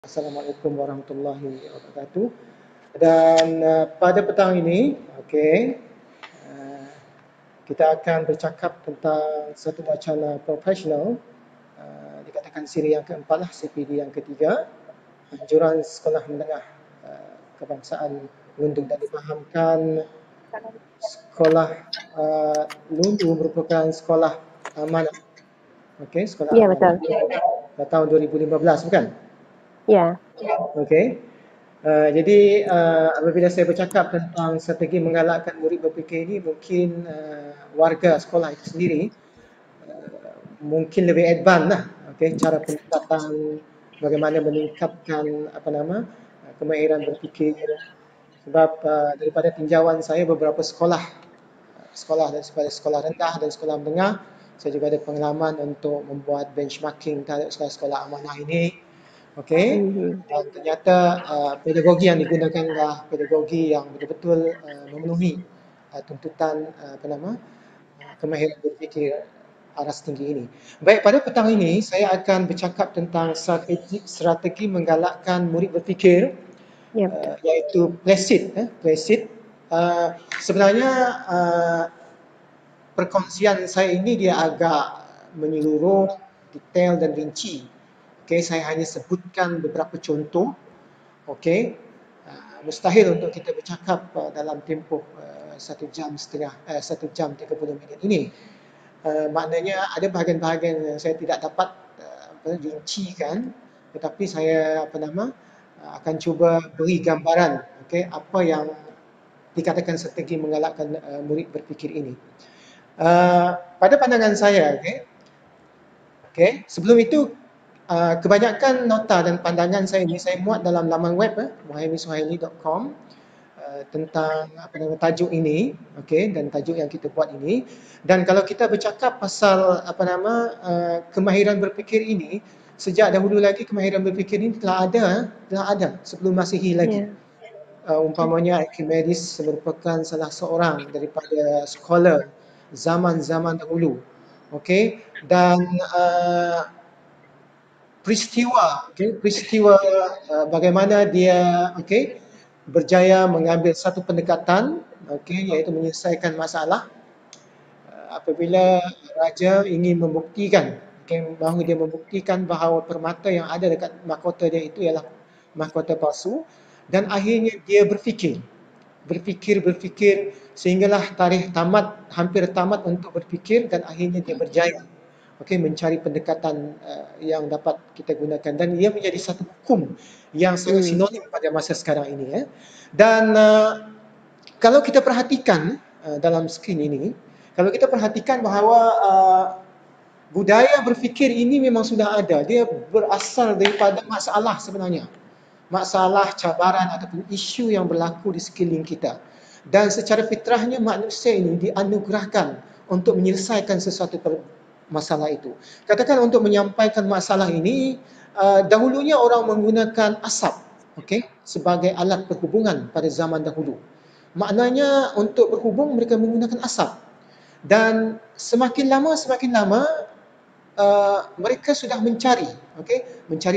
Assalamualaikum warahmatullahi wabarakatuh. Dan pada petang ini, uh, kita akan bercakap tentang satu wacana profesional, dikatakan siri yang keempat lah, CPD yang ketiga, anjuran sekolah menengah kebangsaan Lundu, dan difahamkan sekolah Lundu merupakan sekolah amanah. Sekolah Ya, amanah. betul. Tahun 2015, bukan? Ya. Jadi apabila saya bercakap tentang strategi menggalakkan murid berfikir ini, mungkin warga sekolah itu sendiri mungkin lebih advance lah, cara pendekatan bagaimana meningkatkan kemahiran berfikir. Sebab daripada tinjauan saya beberapa sekolah daripada sekolah rendah dan sekolah menengah, saya juga ada pengalaman untuk membuat benchmarking terhadap sekolah-sekolah amanah ini. Dan ternyata pedagogi yang digunakan adalah pedagogi yang betul-betul memenuhi tuntutan kemahiran berfikir aras tinggi ini. Baik, pada petang ini saya akan bercakap tentang strategi menggalakkan murid berfikir, iaitu Placid. Sebenarnya perkongsian saya ini dia agak menyeluruh, detail dan rinci. Saya hanya sebutkan beberapa contoh. Mustahil untuk kita bercakap dalam tempoh 1 jam 30 minit ini. Maknanya ada bahagian-bahagian yang saya tidak dapat rincikan, tetapi saya akan cuba beri gambaran apa yang dikatakan strategi menggalakkan murid berfikir ini. Pada pandangan saya, sebelum itu kebanyakan nota dan pandangan saya ini saya muat dalam laman web muhaiminsuhaili.com tentang tajuk ini, dan tajuk yang kita buat ini. Dan kalau kita bercakap pasal kemahiran berfikir ini, sejak dahulu lagi kemahiran berfikir ini telah ada sebelum Masihi lagi. Umpamanya Archimedes merupakan salah seorang daripada scholar zaman-zaman dahulu. Dan peristiwa bagaimana dia berjaya mengambil satu pendekatan, iaitu menyelesaikan masalah apabila raja ingin membuktikan bahawa dia membuktikan bahawa permata yang ada dekat mahkota dia itu ialah mahkota palsu, dan akhirnya dia berfikir sehinggalah tarikh hampir tamat untuk berfikir, dan akhirnya dia berjaya mencari pendekatan yang dapat kita gunakan, dan ia menjadi satu hukum yang sangat sinonim pada masa sekarang ini. Dan kalau kita perhatikan dalam skrin ini, kalau kita perhatikan bahawa budaya berfikir ini memang sudah ada. Dia berasal daripada masalah sebenarnya. Masalah, cabaran ataupun isu yang berlaku di sekeliling kita. Dan secara fitrahnya manusia ini dianugerahkan untuk menyelesaikan sesuatu masalah itu. Katakan untuk menyampaikan masalah ini, dahulunya orang menggunakan asap sebagai alat perhubungan pada zaman dahulu. Maknanya untuk berhubung mereka menggunakan asap. Dan semakin lama mereka sudah mencari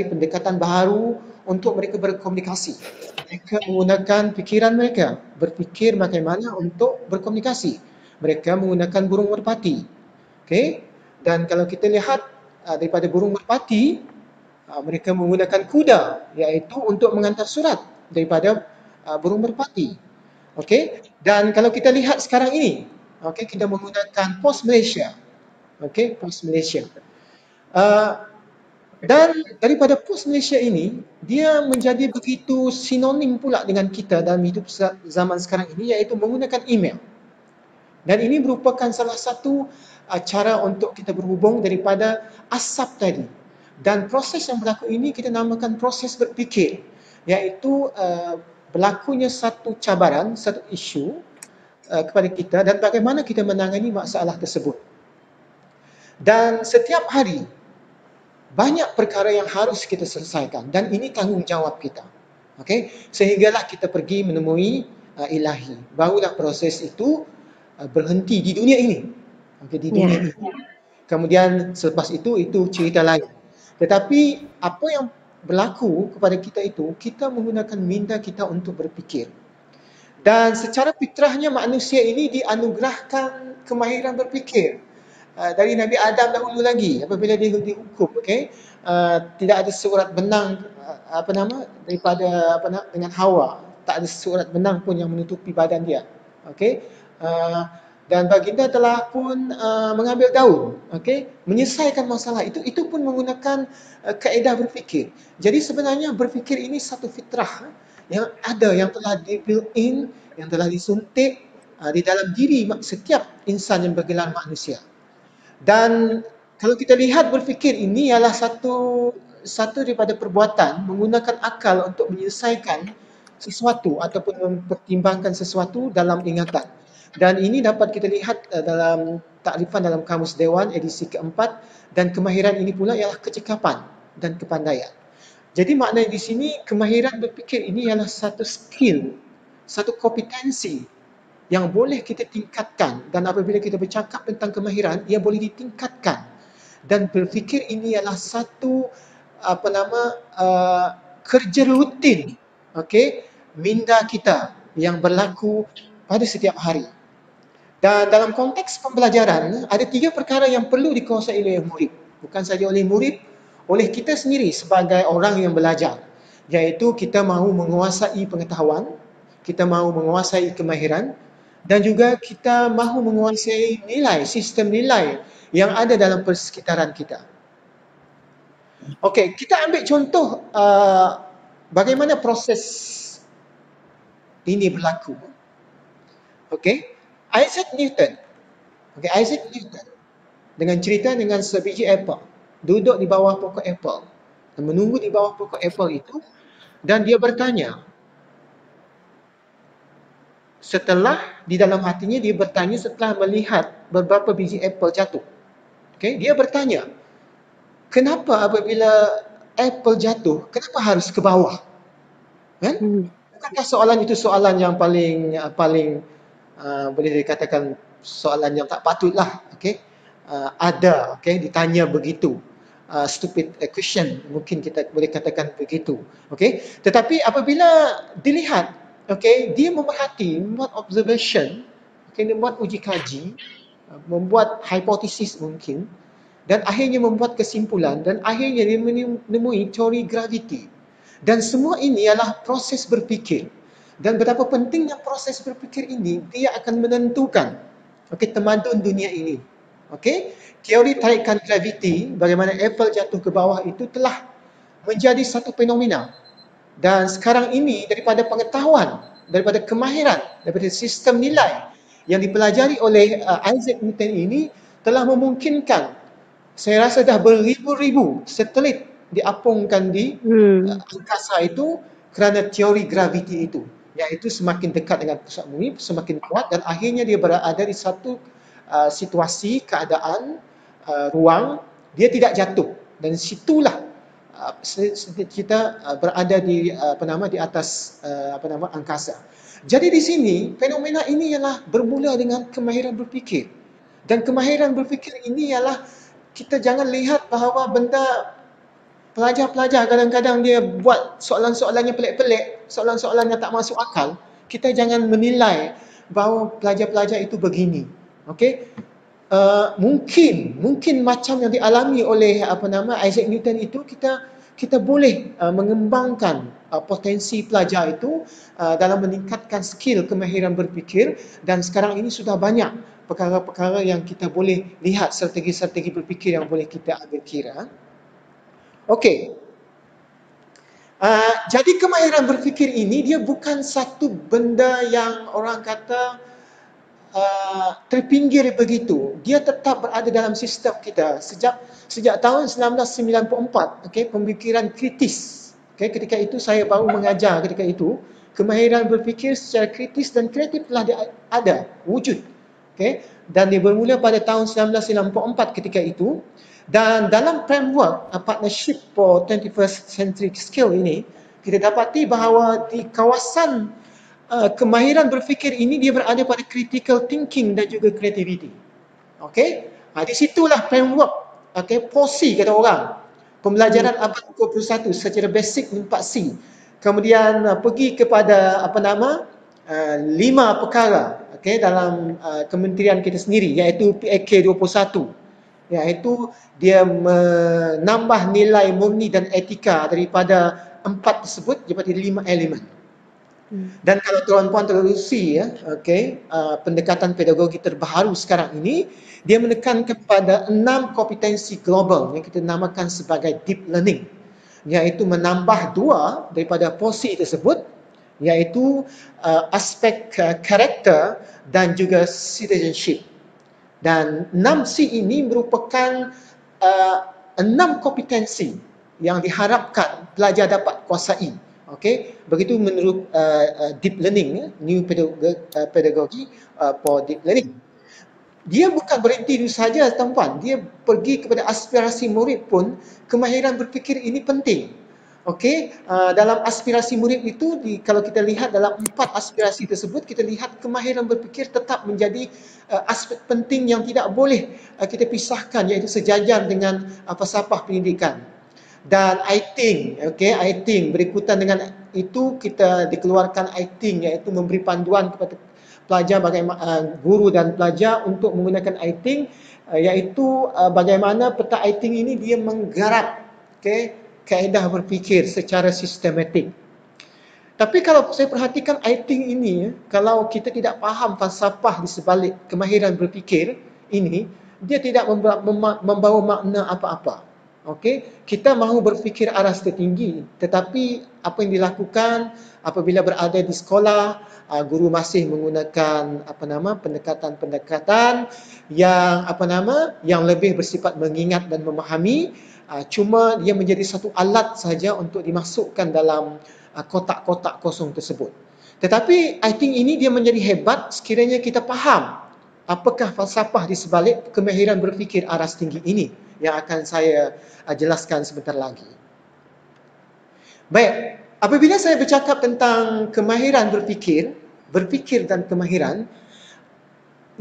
pendekatan baru untuk mereka berkomunikasi. Mereka menggunakan fikiran mereka, berfikir bagaimana untuk berkomunikasi. Mereka menggunakan burung merpati. Dan kalau kita lihat daripada burung merpati, mereka menggunakan kuda, iaitu untuk mengantar surat daripada burung merpati. Dan kalau kita lihat sekarang ini, kita menggunakan Pos Malaysia. Pos Malaysia. Dan daripada Pos Malaysia ini, dia menjadi begitu sinonim pula dengan kita dalam hidup zaman sekarang ini, iaitu menggunakan email. Dan ini merupakan salah satu cara untuk kita berhubung daripada asap tadi. Dan proses yang berlaku ini kita namakan proses berfikir, iaitu berlakunya satu cabaran, satu isu kepada kita, dan bagaimana kita menangani masalah tersebut. Dan setiap hari banyak perkara yang harus kita selesaikan, dan ini tanggungjawab kita. Sehinggalah kita pergi menemui ilahi. Barulah proses itu berhenti di dunia ini. Dunia ini. Kemudian selepas itu cerita lain. Tetapi apa yang berlaku kepada kita itu, kita menggunakan minda kita untuk berfikir. Dan secara fitrahnya manusia ini dianugerahkan kemahiran berfikir. Dari Nabi Adam dahulu lagi apabila dia dihukum, tidak ada surat benang daripada dengan Hawa, tak ada surat benang pun yang menutupi badan dia. Dan baginda telah pun mengambil daun, menyelesaikan masalah itu pun menggunakan kaedah berfikir. Jadi sebenarnya berfikir ini satu fitrah yang ada, yang telah di-built in, yang telah disuntik di dalam diri setiap insan yang bergelar manusia. Dan kalau kita lihat berfikir ini ialah satu daripada perbuatan menggunakan akal untuk menyelesaikan sesuatu ataupun mempertimbangkan sesuatu dalam ingatan. Dan ini dapat kita lihat dalam takrifan dalam Kamus Dewan edisi keempat, dan kemahiran ini pula ialah kecekapan dan kepandaian. Jadi maknanya di sini kemahiran berfikir ini ialah satu skill, satu kompetensi yang boleh kita tingkatkan, dan apabila kita bercakap tentang kemahiran, ia boleh ditingkatkan. Dan berfikir ini adalah satu kerja rutin, minda kita yang berlaku pada setiap hari. Dan dalam konteks pembelajaran, ada 3 perkara yang perlu dikuasai oleh murid. Bukan saja oleh murid, oleh kita sendiri sebagai orang yang belajar. Iaitu kita mahu menguasai pengetahuan, kita mahu menguasai kemahiran, dan juga kita mahu menguasai nilai, sistem nilai yang ada dalam persekitaran kita. Okey, kita ambil contoh bagaimana proses ini berlaku. Isaac Newton dengan cerita dengan sebiji apple, duduk di bawah pokok apple dan menunggu di bawah pokok apple itu, dan dia bertanya, setelah di dalam hatinya dia bertanya setelah melihat beberapa biji apple jatuh. Dia bertanya, kenapa apabila apple jatuh, kenapa harus ke bawah? Bukankah soalan itu soalan yang paling boleh dikatakan soalan yang tak patutlah, ditanya begitu. Stupid question, mungkin kita boleh katakan begitu. Tetapi apabila dilihat, dia memerhati, membuat observation, membuat uji kaji, membuat hipotesis mungkin, dan akhirnya membuat kesimpulan, dan akhirnya dia menemui teori graviti. Dan semua ini adalah proses berfikir. Dan betapa pentingnya proses berfikir ini, dia akan menentukan tamadun dunia ini. Teori tarikan graviti, bagaimana apple jatuh ke bawah itu telah menjadi satu fenomena. Dan sekarang ini daripada pengetahuan, daripada kemahiran, daripada sistem nilai yang dipelajari oleh Isaac Newton ini telah memungkinkan, saya rasa dah beribu-ribu satelit diapungkan di angkasa itu kerana teori graviti itu, iaitu semakin dekat dengan pusat bumi, semakin kuat, dan akhirnya dia berada di satu situasi, keadaan, ruang, dia tidak jatuh, dan situlah kita berada di di atas angkasa. Jadi di sini fenomena ini ialah bermula dengan kemahiran berfikir. Dan kemahiran berfikir ini ialah, kita jangan lihat bahawa benda pelajar-pelajar kadang-kadang dia buat soalan-soalan yang pelik-pelik, soalan-soalan yang tak masuk akal. Kita jangan menilai bahawa pelajar-pelajar itu begini. Mungkin macam yang dialami oleh Isaac Newton itu, kita boleh mengembangkan potensi pelajar itu dalam meningkatkan skill kemahiran berfikir, dan sekarang ini sudah banyak perkara-perkara yang kita boleh lihat, strategi-strategi berfikir yang boleh kita ambil kira. Jadi kemahiran berfikir ini dia bukan satu benda yang orang kata terpinggir begitu. Dia tetap berada dalam sistem kita sejak tahun 1994. Pemikiran kritis. Ketika itu saya baru mengajar, ketika itu kemahiran berfikir secara kritis dan kreatif telah ada wujud. Dan dia bermula pada tahun 1994 ketika itu. Dan dalam framework Partnership for 21st Century Skill ini, kita dapati bahawa di kawasan kemahiran berfikir ini dia berada pada critical thinking dan juga creativity. Di situlah framework, POSI kata orang. pembelajaran abad 21 secara basic 4C. Kemudian pergi kepada 5 perkara dalam kementerian kita sendiri, iaitu PAK 21, iaitu dia menambah nilai murni dan etika daripada 4 tersebut daripada 5 elemen. Dan kalau tuan-puan terusi pendekatan pedagogi terbaru sekarang ini, dia menekankan kepada 6 kompetensi global yang kita namakan sebagai deep learning, iaitu menambah 2 daripada porsi tersebut, iaitu aspek karakter dan juga citizenship. Dan 6C ini merupakan 6 kompetensi yang diharapkan pelajar dapat kuasai. Begitu menurut deep learning, new pedagogy for deep learning. Dia bukan berhenti itu saja, tuan-puan. Dia pergi kepada aspirasi murid pun, kemahiran berfikir ini penting. Dalam aspirasi murid itu, kalau kita lihat dalam 4 aspirasi tersebut, kita lihat kemahiran berfikir tetap menjadi aspek penting yang tidak boleh kita pisahkan, iaitu sejajar dengan falsafah pendidikan. Dan I-Think berikutan dengan itu kita dikeluarkan I-Think, iaitu memberi panduan kepada pelajar, bagaimana guru dan pelajar untuk menggunakan I-Think, iaitu bagaimana peta I-Think ini dia menggarap kaedah berfikir secara sistematik. Tapi kalau saya perhatikan I-Think ini, kalau kita tidak faham falsafah di sebalik kemahiran berfikir ini, dia tidak membawa makna apa-apa. Kita mahu berfikir aras tertinggi, tetapi apa yang dilakukan apabila berada di sekolah, guru masih menggunakan pendekatan-pendekatan yang lebih bersifat mengingat dan memahami, cuma dia menjadi satu alat saja untuk dimasukkan dalam kotak-kotak kosong tersebut. Tetapi I think ini dia menjadi hebat sekiranya kita faham apakah falsafah di sebalik kemahiran berfikir aras tinggi ini, yang akan saya jelaskan sebentar lagi. Baik, apabila saya bercakap tentang kemahiran berfikir dan kemahiran,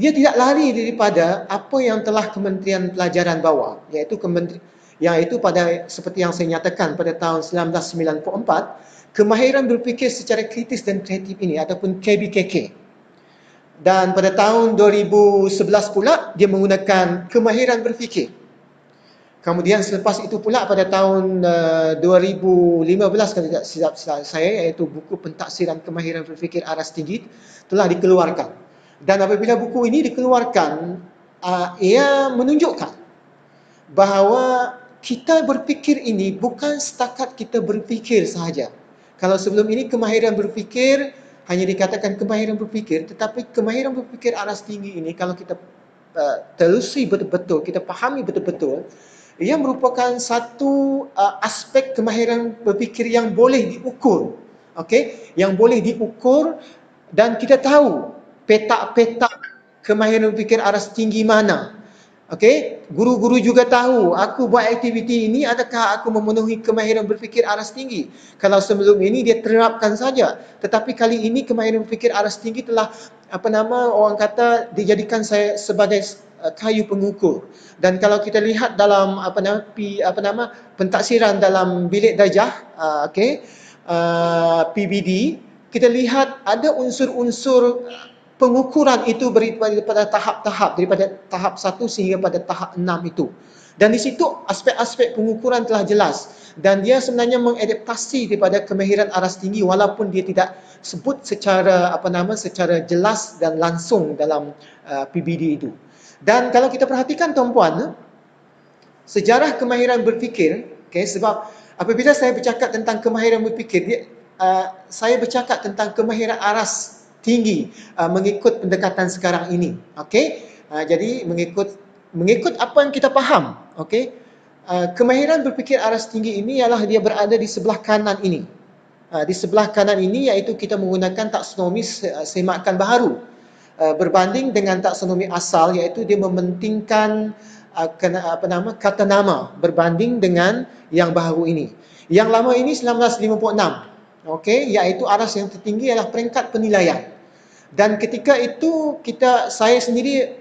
dia tidak lari daripada apa yang telah Kementerian Pelajaran bawa, iaitu pada seperti yang saya nyatakan pada tahun 1994, kemahiran berfikir secara kritis dan kreatif ini ataupun KBKK. Dan pada tahun 2011 pula dia menggunakan kemahiran berfikir. Kemudian selepas itu pula pada tahun 2015 kalau tidak silap saya, iaitu buku Pentaksiran Kemahiran Berfikir Aras Tinggi telah dikeluarkan. Dan apabila buku ini dikeluarkan, ia menunjukkan bahawa kita berfikir ini bukan setakat kita berfikir sahaja. Kalau sebelum ini kemahiran berfikir hanya dikatakan kemahiran berfikir, tetapi kemahiran berfikir aras tinggi ini kalau kita telusuri betul-betul, kita fahami betul-betul, ia merupakan satu aspek kemahiran berfikir yang boleh diukur. Yang boleh diukur dan kita tahu petak-petak kemahiran berfikir aras tinggi mana. Guru-guru juga tahu aku buat aktiviti ini adakah aku memenuhi kemahiran berfikir aras tinggi. Kalau sebelum ini dia terapkan saja, tetapi kali ini kemahiran berfikir aras tinggi telah orang kata dijadikan saya sebagai kayu pengukur. Dan kalau kita lihat dalam pentaksiran dalam bilik darjah PBD, kita lihat ada unsur-unsur pengukuran itu daripada tahap-tahap, daripada tahap 1 sehingga pada tahap 6 itu. Dan di situ aspek-aspek pengukuran telah jelas dan dia sebenarnya mengadaptasi daripada kemahiran aras tinggi walaupun dia tidak sebut secara secara jelas dan langsung dalam PBD itu. Dan kalau kita perhatikan tuan-puan, sejarah kemahiran berfikir, sebab apabila saya bercakap tentang kemahiran berfikir, saya bercakap tentang kemahiran aras tinggi mengikut pendekatan sekarang ini. Jadi mengikut apa yang kita faham. Kemahiran berfikir aras tinggi ini ialah dia berada di sebelah kanan ini. Di sebelah kanan ini iaitu kita menggunakan taksonomi semakan baharu. Berbanding dengan taksonomi asal, iaitu dia mementingkan kata nama berbanding dengan yang baru ini. Yang lama ini 1956. Iaitu aras yang tertinggi ialah peringkat penilaian. Dan ketika itu saya sendiri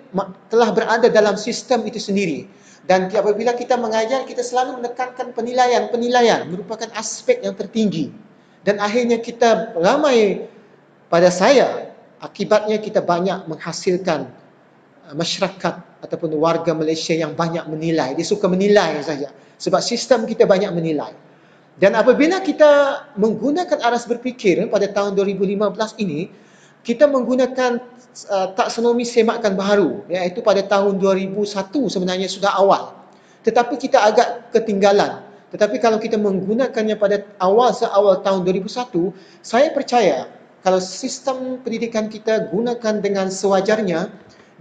telah berada dalam sistem itu sendiri. Dan apabila kita mengajar, kita selalu menekankan penilaian merupakan aspek yang tertinggi. Dan akhirnya kita ramai, pada saya, akibatnya kita banyak menghasilkan masyarakat ataupun warga Malaysia yang banyak menilai. Dia suka menilai saja. Sebab sistem kita banyak menilai. Dan apabila kita menggunakan aras berfikir pada tahun 2015 ini, kita menggunakan taksonomi semakan baharu, iaitu pada tahun 2001 sebenarnya sudah awal. Tetapi kita agak ketinggalan. Tetapi kalau kita menggunakannya pada seawal tahun 2001, saya percaya kalau sistem pendidikan kita gunakan dengan sewajarnya,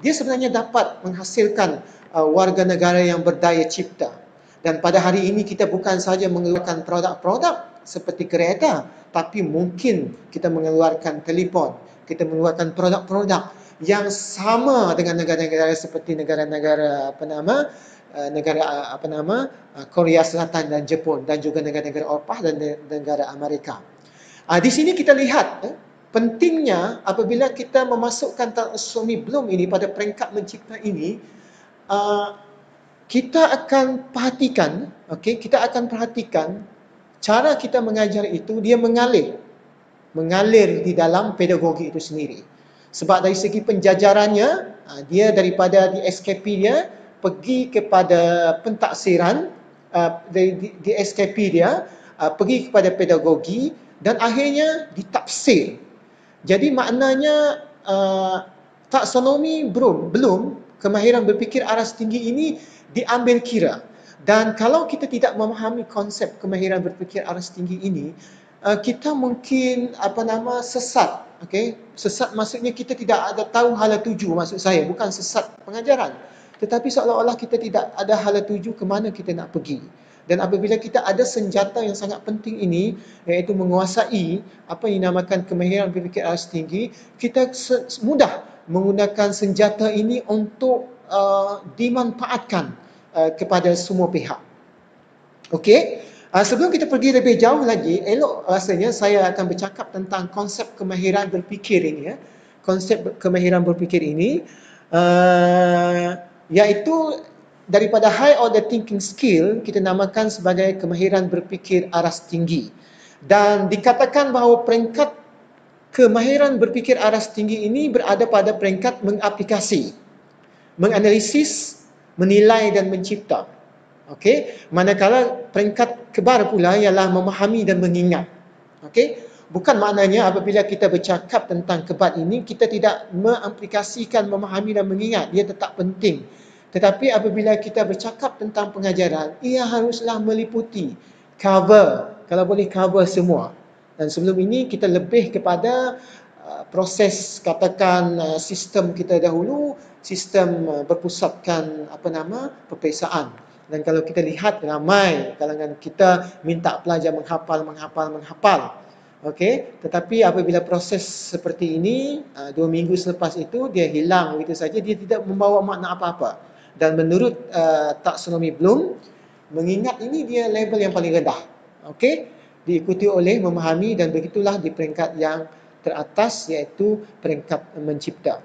dia sebenarnya dapat menghasilkan warga negara yang berdaya cipta. Dan pada hari ini kita bukan saja mengeluarkan produk-produk seperti kereta, tapi mungkin kita mengeluarkan telefon, kita mengeluarkan produk-produk yang sama dengan negara-negara seperti negara-negara Korea Selatan dan Jepun, dan juga negara-negara Eropah dan negara Amerika. Di sini kita lihat pentingnya apabila kita memasukkan taksonomi Bloom ini pada peringkat mencipta ini, kita akan perhatikan, kita akan perhatikan cara kita mengajar itu, dia mengalir di dalam pedagogi itu sendiri. Sebab dari segi penjajarannya, dia daripada di SKP dia pergi kepada pentaksiran, di SKP dia pergi kepada pedagogi dan akhirnya ditafsir. Jadi maknanya taksonomi belum kemahiran berfikir aras tinggi ini diambil kira. Dan kalau kita tidak memahami konsep kemahiran berfikir aras tinggi ini, kita mungkin sesat. Sesat maksudnya kita tidak ada tahu hala tuju, maksud saya bukan sesat pengajaran, tetapi seolah-olah kita tidak ada hala tuju ke mana kita nak pergi. Dan apabila kita ada senjata yang sangat penting ini, iaitu menguasai apa yang dinamakan kemahiran berfikir aras tinggi, kita mudah menggunakan senjata ini untuk dimanfaatkan kepada semua pihak. Sebelum kita pergi lebih jauh lagi, elok rasanya saya akan bercakap tentang konsep kemahiran berfikir ini. Konsep kemahiran berfikir ini iaitu daripada high order thinking skill, kita namakan sebagai kemahiran berfikir aras tinggi. Dan dikatakan bahawa peringkat kemahiran berfikir aras tinggi ini berada pada peringkat mengaplikasi, menganalisis, menilai dan mencipta. Manakala peringkat kebar pula ialah memahami dan mengingat. Bukan maknanya apabila kita bercakap tentang kebat ini, kita tidak mengaplikasikan memahami dan mengingat. Dia tetap penting. Tetapi apabila kita bercakap tentang pengajaran, ia haruslah meliputi, cover, kalau boleh cover semua. Dan sebelum ini kita lebih kepada proses, katakan sistem kita dahulu, sistem berpusatkan peperiksaan. Dan kalau kita lihat ramai kalangan kita minta pelajar menghafal. Tetapi apabila proses seperti ini, 2 minggu selepas itu dia hilang begitu saja, dia tidak membawa makna apa-apa. Dan menurut taksonomi Bloom, mengingat ini dia level yang paling rendah. Diikuti oleh memahami, dan begitulah di peringkat yang teratas, iaitu peringkat mencipta.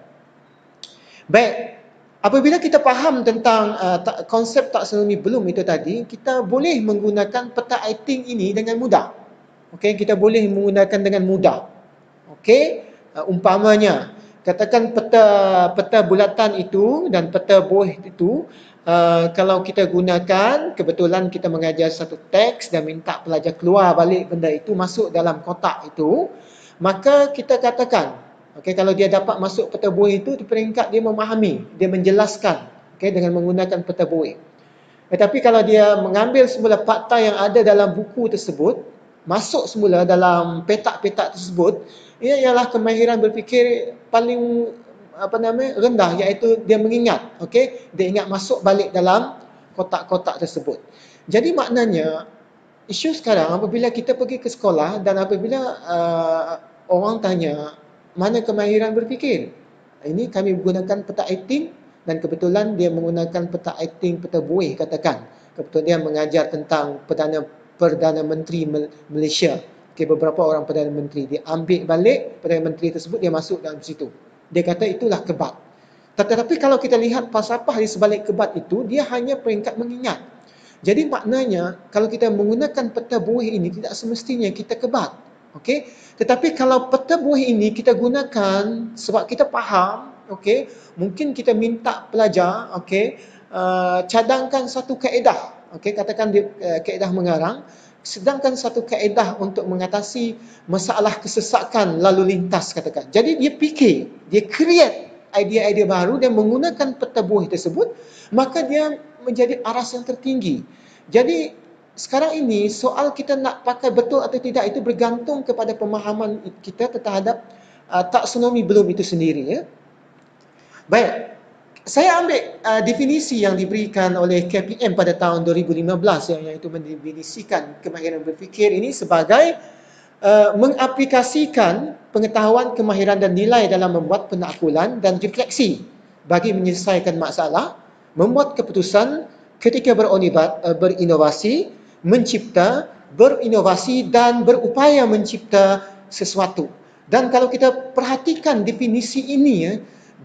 Baik, apabila kita faham tentang konsep taksonomi Bloom itu tadi, kita boleh menggunakan peta Eyting ini dengan mudah. Kita boleh menggunakan dengan mudah. Umpamanya, katakan peta bulatan itu dan peta buih itu, kalau kita gunakan, kebetulan kita mengajar satu teks dan minta pelajar keluar balik benda itu masuk dalam kotak itu, maka kita katakan, kalau dia dapat masuk peta buih itu, di peringkat dia memahami, dia menjelaskan dengan menggunakan peta buih. Tetapi kalau dia mengambil semula fakta yang ada dalam buku tersebut, masuk semula dalam petak-petak tersebut, ia ialah kemahiran berfikir paling rendah, iaitu dia mengingat. Dia ingat masuk balik dalam kotak-kotak tersebut. Jadi maknanya, isu sekarang apabila kita pergi ke sekolah dan apabila orang tanya, mana kemahiran berfikir? Ini kami menggunakan peta Eyting, dan kebetulan dia menggunakan peta Eyting, peta buih katakan. Kebetulan dia mengajar tentang Perdana Menteri Malaysia. Beberapa orang Perdana Menteri. Dia ambil balik Perdana Menteri tersebut, dia masuk dalam situ. Dia kata itulah kebat. Tetapi kalau kita lihat falsafah di sebalik kebat itu, dia hanya peringkat mengingat. Jadi maknanya kalau kita menggunakan peta buih ini tidak semestinya kita kebat. Okey? Tetapi kalau peta buih ini kita gunakan sebab kita faham, okey, mungkin kita minta pelajar, okey, cadangkan satu kaedah, okey, katakan dia kaedah mengarang, sedangkan satu kaedah untuk mengatasi masalah kesesakan lalu lintas katakan. Jadi dia fikir, dia create idea-idea baru dan menggunakan peta buih tersebut, maka dia menjadi aras yang tertinggi. Jadi sekarang ini soal kita nak pakai betul atau tidak itu bergantung kepada pemahaman kita terhadap taksonomi belum itu sendiri, ya. Baik, saya ambil definisi yang diberikan oleh KPM pada tahun 2015 yang itu mendefinisikan kemahiran berfikir ini sebagai mengaplikasikan pengetahuan, kemahiran dan nilai dalam membuat penakbulan dan refleksi bagi menyelesaikan masalah, membuat keputusan ketika berinovasi, mencipta, berinovasi dan berupaya mencipta sesuatu. Dan kalau kita perhatikan definisi ini, ya,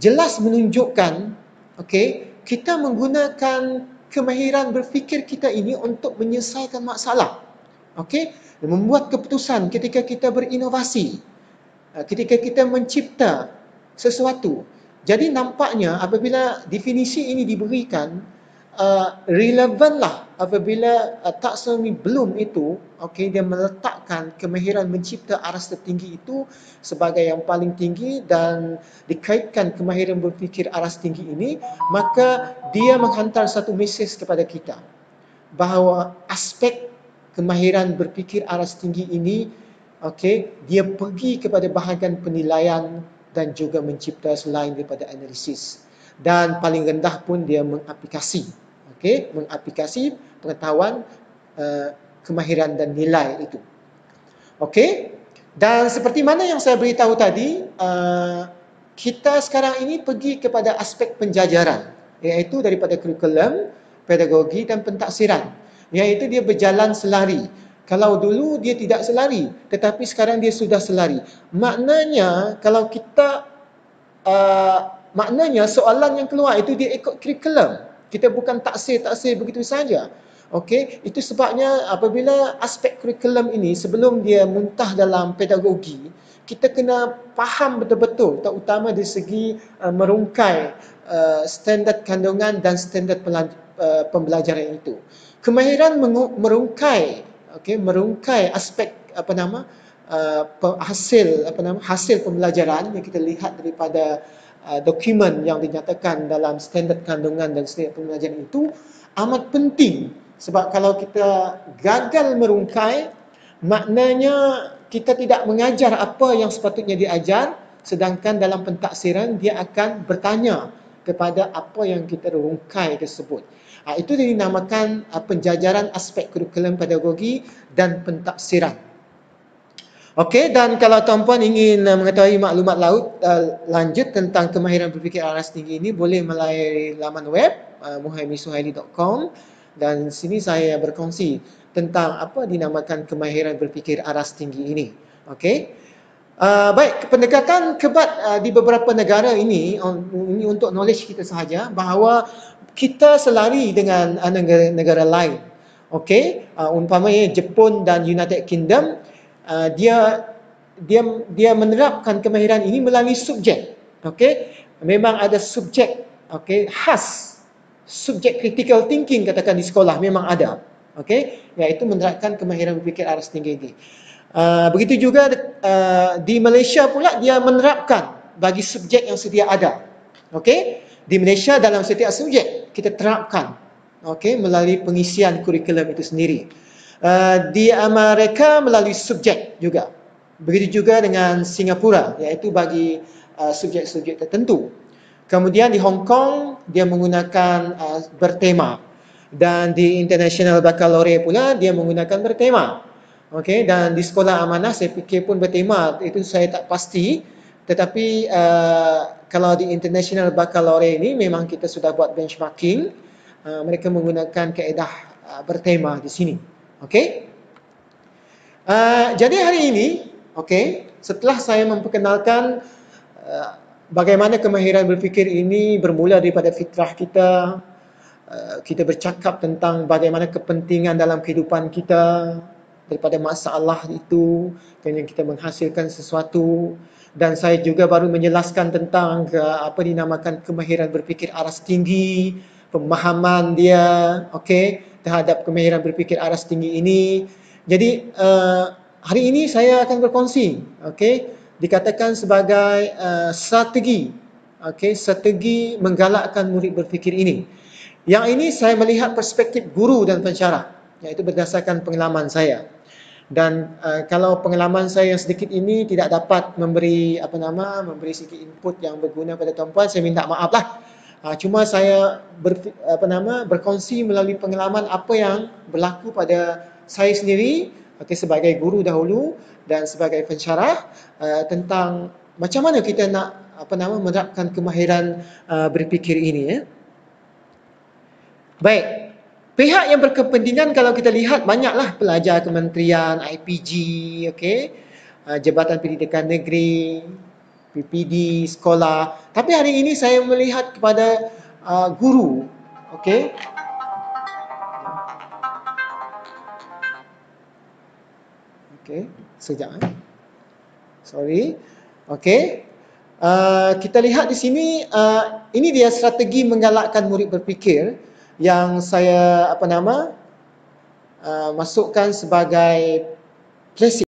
jelas menunjukkan, okey, kita menggunakan kemahiran berfikir kita ini untuk menyelesaikan masalah. Okey, membuat keputusan ketika kita berinovasi, ketika kita mencipta sesuatu. Jadi nampaknya apabila definisi ini diberikan, relevanlah apabila taksonomi belum itu, okey, dia meletakkan kemahiran mencipta aras tertinggi itu sebagai yang paling tinggi dan dikaitkan kemahiran berfikir aras tinggi ini, maka dia menghantar satu mesej kepada kita bahawa aspek kemahiran berfikir aras tinggi ini, okey, dia pergi kepada bahagian penilaian dan juga mencipta selain daripada analisis. Dan paling rendah pun dia mengaplikasi, okey, mengaplikasi pengetahuan, kemahiran dan nilai itu. Okey, dan seperti mana yang saya beritahu tadi, kita sekarang ini pergi kepada aspek penjajaran, iaitu daripada kurikulum, pedagogi dan pentaksiran, iaitu dia berjalan selari. Kalau dulu dia tidak selari, tetapi sekarang dia sudah selari. Maknanya kalau kita maknanya soalan yang keluar itu dia ikut kurikulum. Kita bukan taksir begitu saja. Okey, itu sebabnya apabila aspek kurikulum ini sebelum dia muntah dalam pedagogi, kita kena faham betul-betul, terutama dari segi merungkai standard kandungan dan standard pembelajaran itu. Kemahiran merungkai, okey, merungkai aspek hasil pembelajaran yang kita lihat daripada dokumen yang dinyatakan dalam standard kandungan dan standard pembelajaran itu amat penting. Sebab kalau kita gagal merungkai, maknanya kita tidak mengajar apa yang sepatutnya diajar, sedangkan dalam pentaksiran dia akan bertanya kepada apa yang kita rungkai tersebut. Itu dinamakan penjajaran aspek kurikulum pedagogi dan pentaksiran. Okey, dan kalau tuan-puan ingin mengetahui maklumat lanjut tentang kemahiran berfikir aras tinggi ini, boleh melalui laman web muhaimisuhaili.com, dan sini saya berkongsi tentang apa dinamakan kemahiran berfikir aras tinggi ini. Okey. Baik, pendekatan kebat di beberapa negara ini untuk knowledge kita sahaja, bahawa kita selari dengan negara-negara lain. Okey, umpamanya Jepun dan United Kingdom, dia menerapkan kemahiran ini melalui subjek. Okey, memang ada subjek, okey, khas, subjek critical thinking katakan di sekolah memang ada. Okey, iaitu menerapkan kemahiran berfikir aras tinggi ini. Begitu juga di Malaysia pula dia menerapkan bagi subjek yang sedia ada. Okey, di Malaysia dalam setiap subjek kita terapkan, okey, melalui pengisian kurikulum itu sendiri. Di Amerika melalui subjek juga. Begitu juga dengan Singapura, iaitu bagi subjek-subjek tertentu. Kemudian di Hong Kong dia menggunakan bertema, dan di International Baccalaureate pula dia menggunakan bertema. Okey, dan di sekolah amanah saya fikir pun bertema, itu saya tak pasti. Tetapi kalau di International Baccalaureate ini memang kita sudah buat benchmarking, mereka menggunakan kaedah bertema di sini. Okey. Jadi hari ini, okey, setelah saya memperkenalkan bagaimana kemahiran berfikir ini bermula daripada fitrah kita. Kita bercakap tentang bagaimana kepentingan dalam kehidupan kita daripada masalah itu dan yang kita menghasilkan sesuatu. Dan saya juga baru menjelaskan tentang apa dinamakan kemahiran berfikir aras tinggi, pemahaman dia, okey, terhadap kemahiran berfikir aras tinggi ini. Jadi hari ini saya akan berkongsi, okey, dikatakan sebagai strategi, okey, strategi menggalakkan murid berfikir ini. Yang ini saya melihat perspektif guru dan pensyarah, iaitu berdasarkan pengalaman saya. Dan kalau pengalaman saya yang sedikit ini tidak dapat memberi memberi sedikit input yang berguna pada tuan-puan, saya minta maaf lah. Cuma saya berkongsi melalui pengalaman apa yang berlaku pada saya sendiri, sebagai guru dahulu dan sebagai pensyarah, tentang macam mana kita nak menerapkan kemahiran berfikir ini, ya. Baik, pihak yang berkepentingan kalau kita lihat banyaklah, pelajar kementerian, IPG, okey, Jabatan Pendidikan Negeri, PPD, sekolah. Tapi hari ini saya melihat kepada guru, okey. Okey, sekejap. Sorry. Okey. Kita lihat di sini, ini dia strategi menggalakkan murid berfikir yang saya masukkan sebagai klasik.